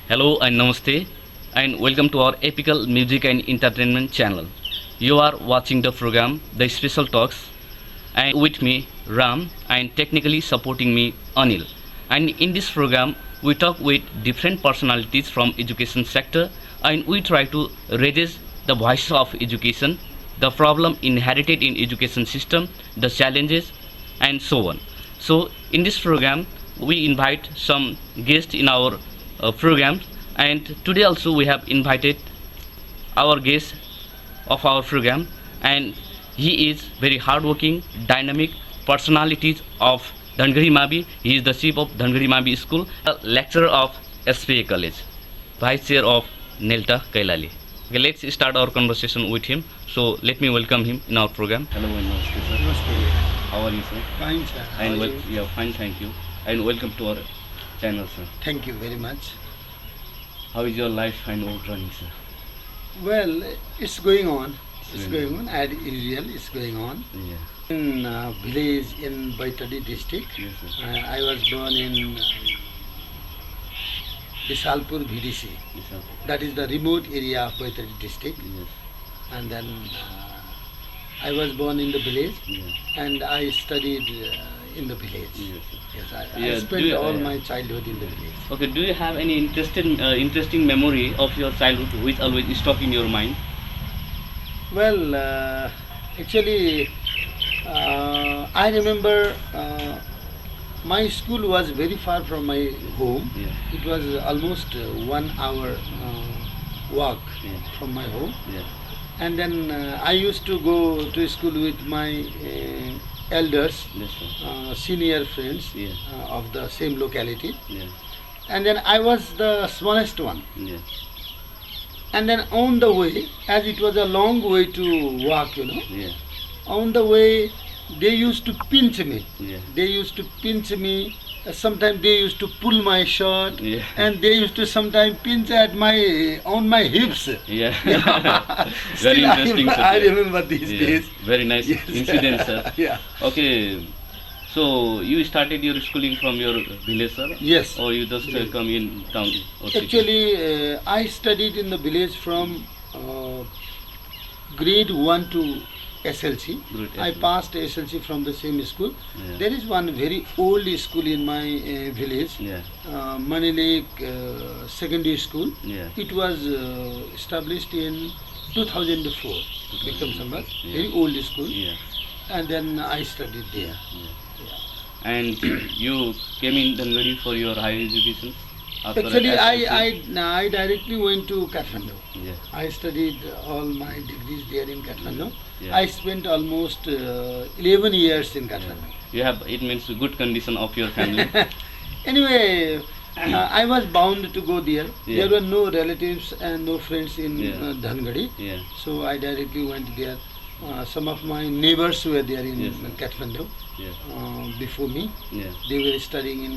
Hello and namaste, and welcome to our epical music and entertainment channel. You are watching the program The Special Talks, and with me Ram, and technically supporting me Anil. And in this program, we talk with different personalities from education sector, and we try to raise the voice of education, the problem inherited in education system, the challenges, and so on. So in this program, we invite some guests in our program, and today also we have invited our guest of our program, and he is very hardworking, dynamic personalities of Dangari Mabi. He is the chief of Dangari Mabi School, a lecturer of SPA College, vice chair of Nelta Kailali. Okay, let's start our conversation with him. So let me welcome him in our program. Hello and namaste, sir. Namaste. How are you, sir? Fine, sir. How And are you? yeah, fine, thank you. And welcome to our channel, sir. Thank you very much. How is your life and work running, sir? Well, it's going on. It's going going on. As usual, it's going on. Yeah. In village in Baitadi district. Yes, sir. I was born in Bisalpur VDC. Yes, sir. That is the remote area of Baitadi district. Yes. And then I was born in the village, Yeah. and I studied in the village. Yes, sir. Yes, I Yeah, spent do you- all yeah. my childhood in the village. Okay, do you have any interesting memory of your childhood which always stuck in your mind? Well, actually, I remember my school was very far from my home. Yeah. It was almost 1 hour walk Yeah. from my home. Yeah. And then I used to go to school with my elders, Yes, sir. senior friends Yeah. of the same locality. Yeah. And then I was the smallest one. Yeah. And then on the way, as it was a long way to walk, Yeah. on the way they used to pinch me. Yeah. They used to pinch me. Sometimes they used to pull my shirt, Yeah. and they used to sometimes pinch at on my hips. Yeah. Still, Very interesting, sir. I remember these Yeah. days. Very nice Yes. incident, sir. Yeah. Okay. So you started your schooling from your village, sir? Yes. Or you just come in town? Or city? Actually, I studied in the village from grade 1 to SLC. Great, I SLC. passed SLC from the same school. Yeah. There is one very old school in my village, Yeah. Money Lake Secondary School. Yeah. It was established in 2004, Bikram Sambat, Yeah. very old school. Yeah. And then I studied there. Yeah. Yeah. And you came in Dangari for your higher education? After Actually, SLC? I directly went to Kathmandu. Yeah. I studied all my degrees there in Kathmandu. Yeah. I spent almost 11 years in Kathmandu. You have, it means good condition of your family. Anyway, I was bound to go there. Yeah. There were no relatives and no friends in Yeah. Dhangadi. Yeah. So I directly went there. Some of my neighbors were there in Yes. Kathmandu Yeah. before me. Yeah. They were studying in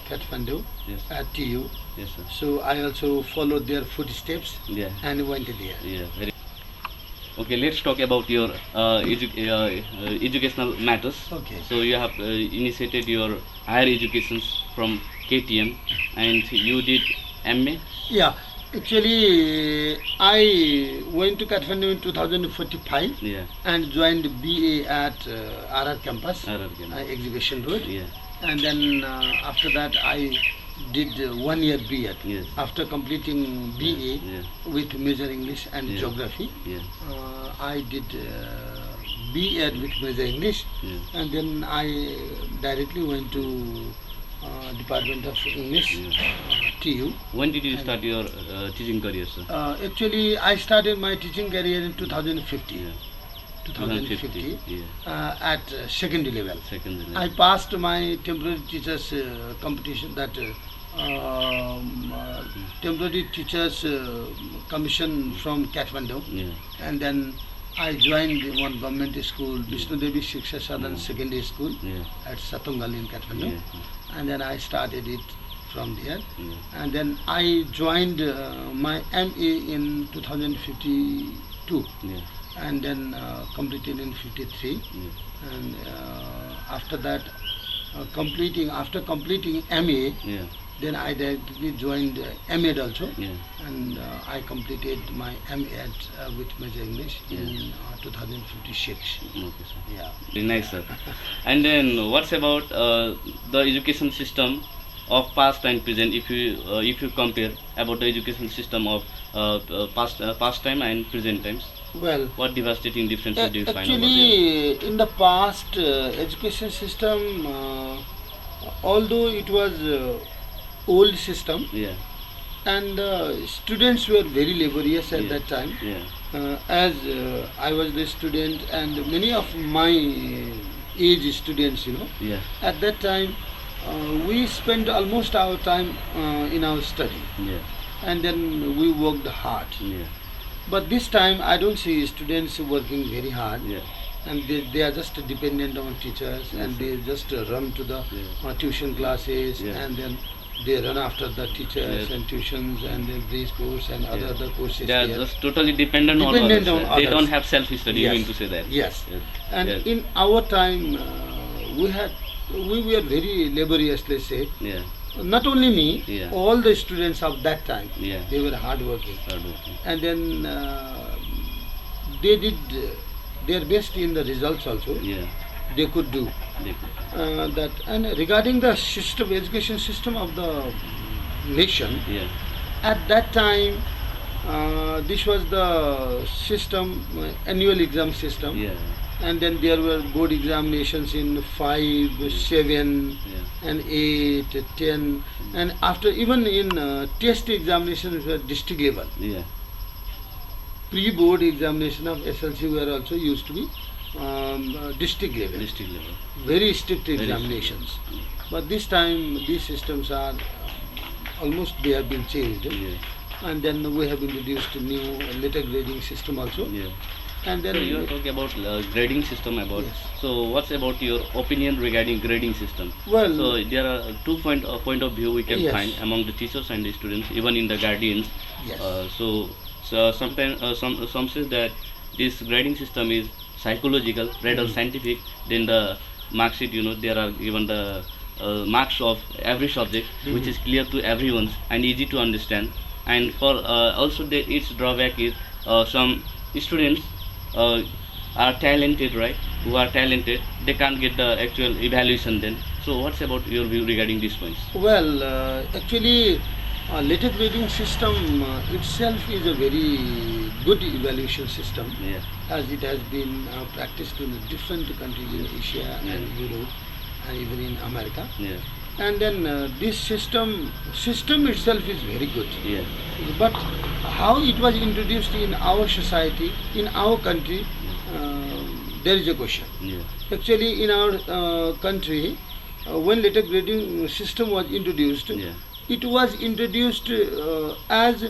Kathmandu Yes. at TU. Yes, sir. So I also followed their footsteps Yeah. and went there. Yeah. Very. Okay, let's talk about your educational matters. Okay. So you have initiated your higher education from KTM, and you did MA. Yeah, actually, I went to Kathmandu in 2045 Yeah. and joined BA at RR campus, RR. Exhibition Road. Yeah. And then after that, I did 1 year B.Ed. Yes. After completing BA Yeah. with major English and Yeah. geography, Yeah. I did B.Ed with major English, Yeah. and then I directly went to Department of English, TU. When did you start your teaching career, sir? Actually, I started my teaching career in 2050. Yeah. 2050 Yeah. at secondary level. Secondary. I passed my temporary teachers competition, that temporary teachers commission from Kathmandu, Yeah. and then I joined one government school, Vishnu Devi Shiksha Sadan Secondary School Yeah. at Satungal in Kathmandu, Yeah. and then I started it from there. Yeah. And then I joined my MA in 2052, Yeah. and then completed in 53. Yeah. And after that, after completing MA, Yeah. Then I directly joined MEd also, Yeah. and I completed my MEd with major English in 2056. Okay, sir. Yeah. Very nice, sir. And then what's about the education system of past and present? If you compare about the education system of past time and present times, Well, what devastating differences do you find over there? actually, in the past, education system, although it was old system, Yeah. and students were very laborious at Yeah. that time. Yeah. As I was the student, and many of my age students, Yeah. at that time, we spent almost our time in our study, Yeah. and then we worked hard. Yeah. But this time, I don't see students working very hard, Yeah. and they are just dependent on teachers, Yes, and sir. they just run to the Yeah. tuition classes, Yeah. and then they run after the teachers Yes. and tuitions and then breeze course and Yeah. other courses They are there. just totally dependent, Dependent on on others. They others. don't have self-study. You Yes. mean to say that? Yes. Yes. And Yes. in our time, we were very laborious, let's say. Yeah. Not only me, Yeah. all the students of that time, Yeah. they were hardworking. Hardworking. And then they did their best in the results also. Yeah. They could do. They could. That. And regarding the system, education system of the nation, Yeah. at that time, this was the system, annual exam system. Yeah. And then there were board examinations in 5, 7, Yeah. and 8, 10, and after even in test examinations were district level. Yeah. Pre-board examination of SLC were also used to be district level. District level. Very strict Very examinations. strict. But this time these systems are almost they have been changed. Yeah. And then we have introduced a new letter grading system also. Yeah. And then So you are talking about grading system about. Yes. So what's about your opinion regarding grading system? Well, So there are two point of view we can Yes. find among the teachers and the students, even in the guardians. yes. So sometimes some say that this grading system is psychological rather than scientific. Then the mark sheet, there are given the marks of every subject, which is clear to everyone and easy to understand. And for also its drawback is some students are talented, right? Who are talented, they can't get the actual evaluation then. So what's about your view regarding these points? Well, actually, letter grading system itself is a very good evaluation system, Yeah. as it has been practiced in different countries in Asia and Yeah. Europe and even in America. Yeah. And then this system itself is very good. Yeah. But how it was introduced in our society, in our country, there is a question. Yeah. Actually, in our country, when letter grading system was introduced, Yeah. it was introduced as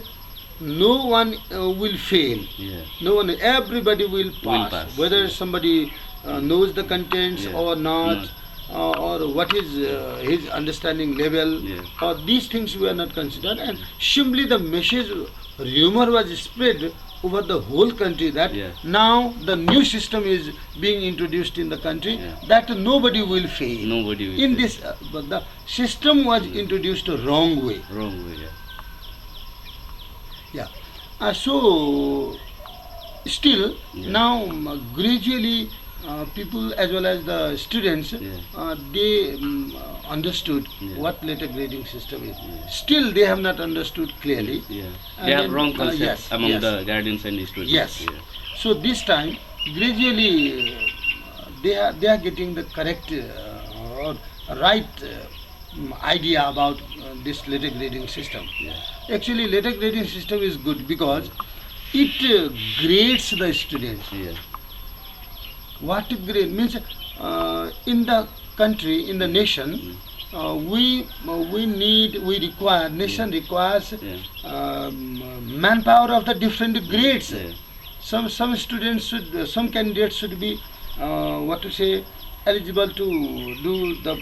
no one will fail. Yeah. No one, everybody will pass, pass, whether yeah. somebody knows the contents Yeah. or not, or what is his understanding level, Yeah. or these things were not considered, and simply the message, rumor was spread over the whole country that Yeah. now the new system is being introduced in the country, Yeah. that nobody will fail. Nobody will In fail. this, but the system was introduced wrong way. Wrong way. Yeah. Yeah. So still Yeah. now gradually people as well as the students Yeah. they understood Yeah. what letter grading system is. Yeah. Still they have not understood clearly. Yeah. And They have then, wrong concepts yes, among yes. the guardians and the students. Yes. Yeah. So this time gradually they are getting the correct or right idea about this letter grading system. Yeah. Actually, letter grading system is good because it grades the students. Yeah. What grade means in the country, in the nation, we require, nation requires Yeah. manpower of the different grades. Yeah. Some students should, some candidates should be eligible to do the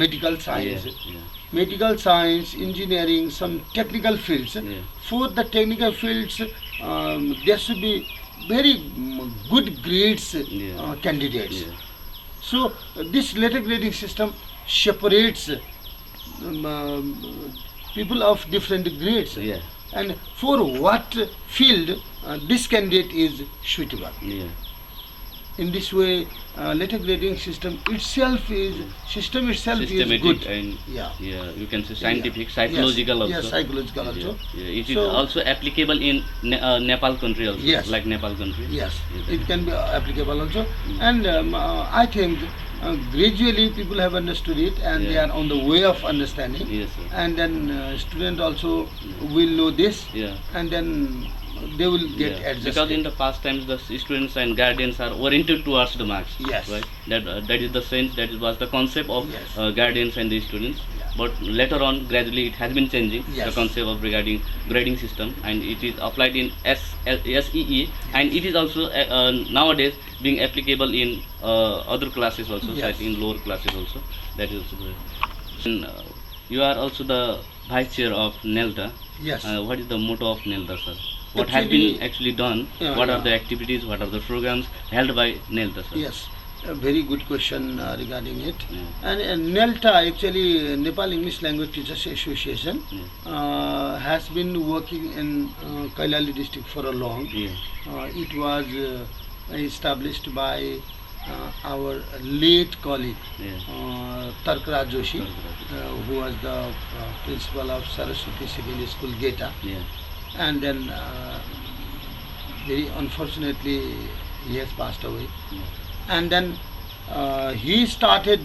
medical science. Yeah. Medical science, engineering, some technical fields. Yeah. For the technical fields, there should be very good grades Yeah. candidates. Yeah. So this letter grading system separates people of different grades. Yeah. And for what field this candidate is suitable. Yeah. In this way, letter grading system itself is Systematic good. and Yeah. you can say scientific, Yes. psychological also. Yes, psychological Yeah, also. yeah. It is So- also applicable in Nepal country also. Yes. Like Nepal country. Yes, Yeah. it can be applicable also. And I think gradually people have understood it, and they Yeah. are on the way of understanding. Yes, sir. And then student also will know this, Yeah. and then they will get Yeah. adjusted. Because in the past times the students and guardians are oriented towards the marks. Yes. Right. That is the sense. That was the concept of Yes. guardians and the students. Yeah. But later on, gradually it has been changing the Yes. concept of regarding grading system, and it is applied in SEE, and it is also nowadays being applicable in other classes also, Yes. like in lower classes also. That is also there. And, you are also the vice chair of NELTA. Yes. What is the motto of NELTA, sir? What has been actually done? Yeah, What are yeah. the activities? What are the programs held by NELTA, sir? Yes, a very good question regarding it. Yeah. And NELTA, actually Nepal English Language Teachers Association, Yeah. has been working in Kailali district for a long. Yeah. It was established by our late colleague Yeah. Tarkraj Joshi, Tarkraj. who was the principal of Saraswati Secondary School, Geta. Yeah. And then very unfortunately he has passed away. Yeah. And then he started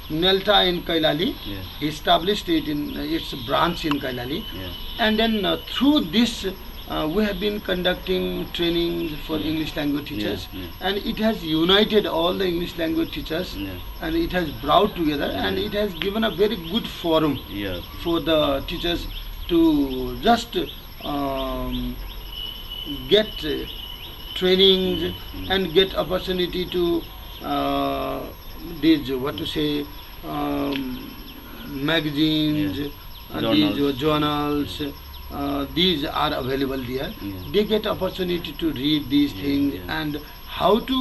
NELTA in Kailali. Yeah. He established it in its branch in Kailali. Yeah. And then through this we have been conducting trainings for Yeah. English language teachers, Yeah. and it has united all the English language teachers, Yeah. and it has brought together, and Yeah. it has given a very good forum Yeah. for the teachers to just get trainings and get opportunity to these what to say magazines, Yeah. these journals. These are available there. Yeah. They get opportunity to read these Yeah, things yeah. and how to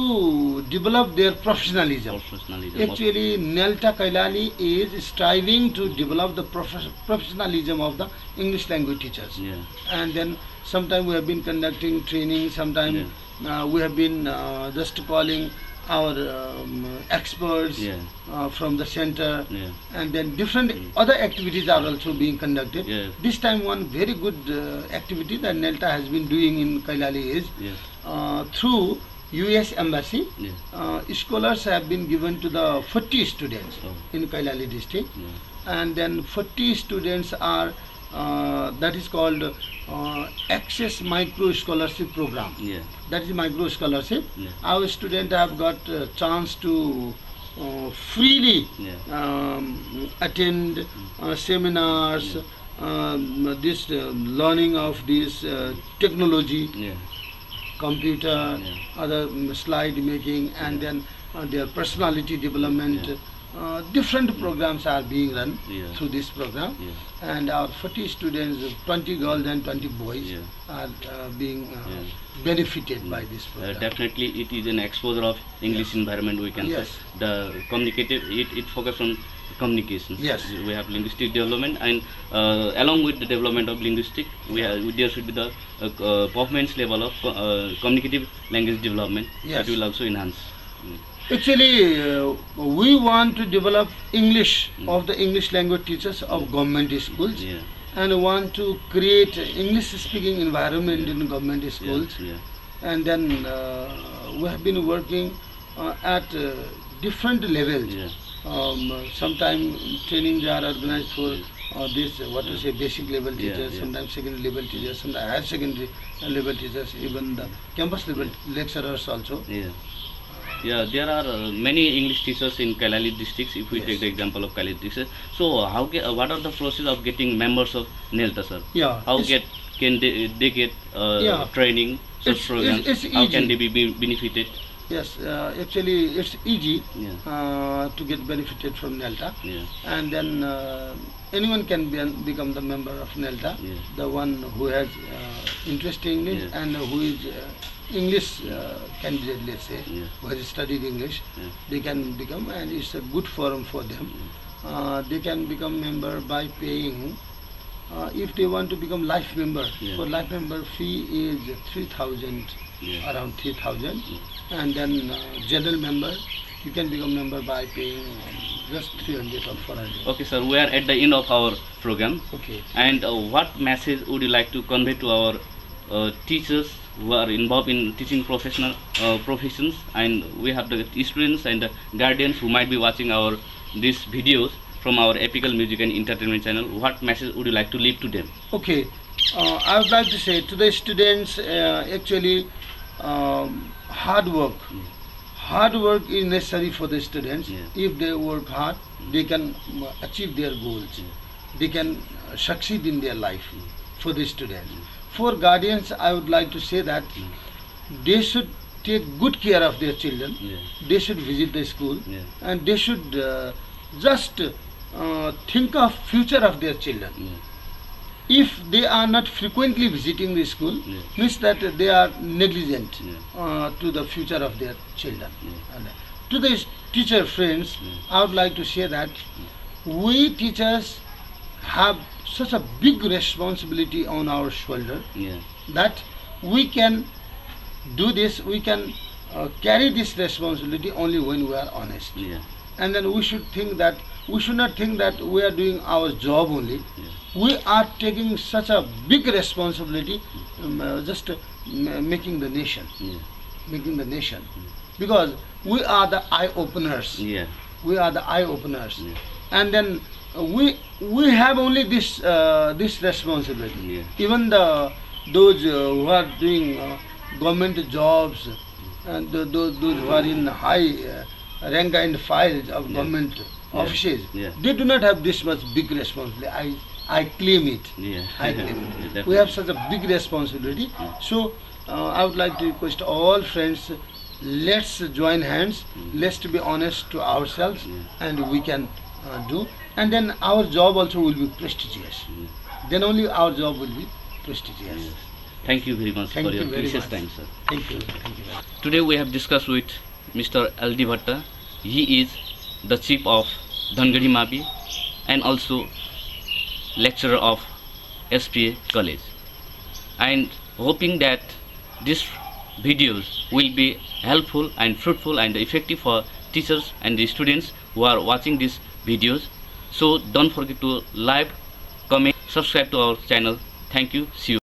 develop their professionalism. Professionalism. Actually, NELTA Kailali is striving to develop the professionalism of the English language teachers. Yeah. And then sometime we have been conducting training, sometime we have been just calling our experts Yeah. from the center, Yeah. and then different other activities are also being conducted. Yeah. This time one very good activity that NELTA has been doing in Kailali is Yeah. through US Embassy, Yeah. scholars have been given to the 40 students Oh. in Kailali district, Yeah. and then 40 students are that is called Access Micro Scholarship Program. Yeah. That is micro scholarship. Yeah. Our students have got a chance to freely Yeah. attend seminars, this learning of this technology, Yeah. computer, Yeah. other slide making, and then their personality development. Yeah. Different programs are being run Yeah. through this program, Yeah. and our 40 students, 20 girls and 20 boys, Yeah. are being Yeah. benefited by this program. Definitely, it is an exposure of English environment. We can Yes. say the communicative. It focuses on communication. Yes. We have linguistic development, and along with the development of linguistic, there should be the performance level of communicative language development. Yes. That will also enhance. Actually, we want to develop English of the English language teachers of government schools, Yeah. and want to create English speaking environment in government schools. Yeah. And then we have been working at different levels. Yeah. Sometimes trainings are organized for this what to say basic level Yeah, teachers, yeah. sometimes secondary level teachers, sometimes higher secondary level teachers, even the campus level lecturers also. Yeah. Yeah, there are many English teachers in Kailali districts. If we Yes. take the example of Kailali district, so what are the process of getting members of NELTA, sir? Yeah, How it's- can they get Yeah. training, such It's- programs? it's How easy. can they be benefited? Yes, actually it's easy Yeah. to get benefited from NELTA, Yeah. and then anyone can become the member of NELTA. Yeah. The one who has interest in English Yeah. and who is English candidate, let's say, Yeah. who has studied English, Yeah. they can become, and it's a good forum for them. they can become member by paying. If they want to become life member, Yeah. for life member fee is 3,000, Yeah. around 3,000, and then general member you can become member by paying just 300 or 400. Okay, sir, we are at the end of our program. Okay. And what message would you like to convey to our teachers who are involved in teaching professions, and we have the students and the guardians who might be watching our these videos from our Epical Music and Entertainment channel? What message would you like to leave to them? Okay, I would like to say to the students, actually, hard work. Hard work is necessary for the students. Yeah. If they work hard, they can achieve their goals. They can succeed in their life for the students. For guardians, I would like to say that they should take good care of their children. Yeah. They should visit the school, Yeah. and they should just think of future of their children. Yeah. If they are not frequently visiting the school, Yeah. means that they are negligent Yeah. to the future of their children. Yeah. And to the teacher friends, I would like to say that we teachers have such a big responsibility on our shoulder Yeah. that we can do this, we can carry this responsibility only when we are honest. Yeah. And then we should not think that we are doing our job only. Yeah. We are taking such a big responsibility, just making the nation, Yeah. because we are the eye openers. Yeah. We are the eye openers, Yeah. and then we have only this responsibility. Yeah. Even those who are doing government jobs, and those who are in high rank and files of Yeah. government Yeah. offices, Yeah. they do not have this much big responsibility. I claim it. Yeah. I claim it. Definitely. We have such a big responsibility. So I would like to request all friends, let's join hands, let's to be honest to ourselves, and we can do. And then our job also will be prestigious. Then only our job will be prestigious. Yes. Thank you very much Thank for you your very precious much. time, sir. Thank you. Thank you very much. Today we have discussed with Mr. L.D. Bhatta. He is the chief of Dhangadi Mabi and also lecturer of SPA College. And hoping that these videos will be helpful and fruitful and effective for teachers and the students who are watching these videos. So don't forget to like, comment, subscribe to our channel. Thank you. See you.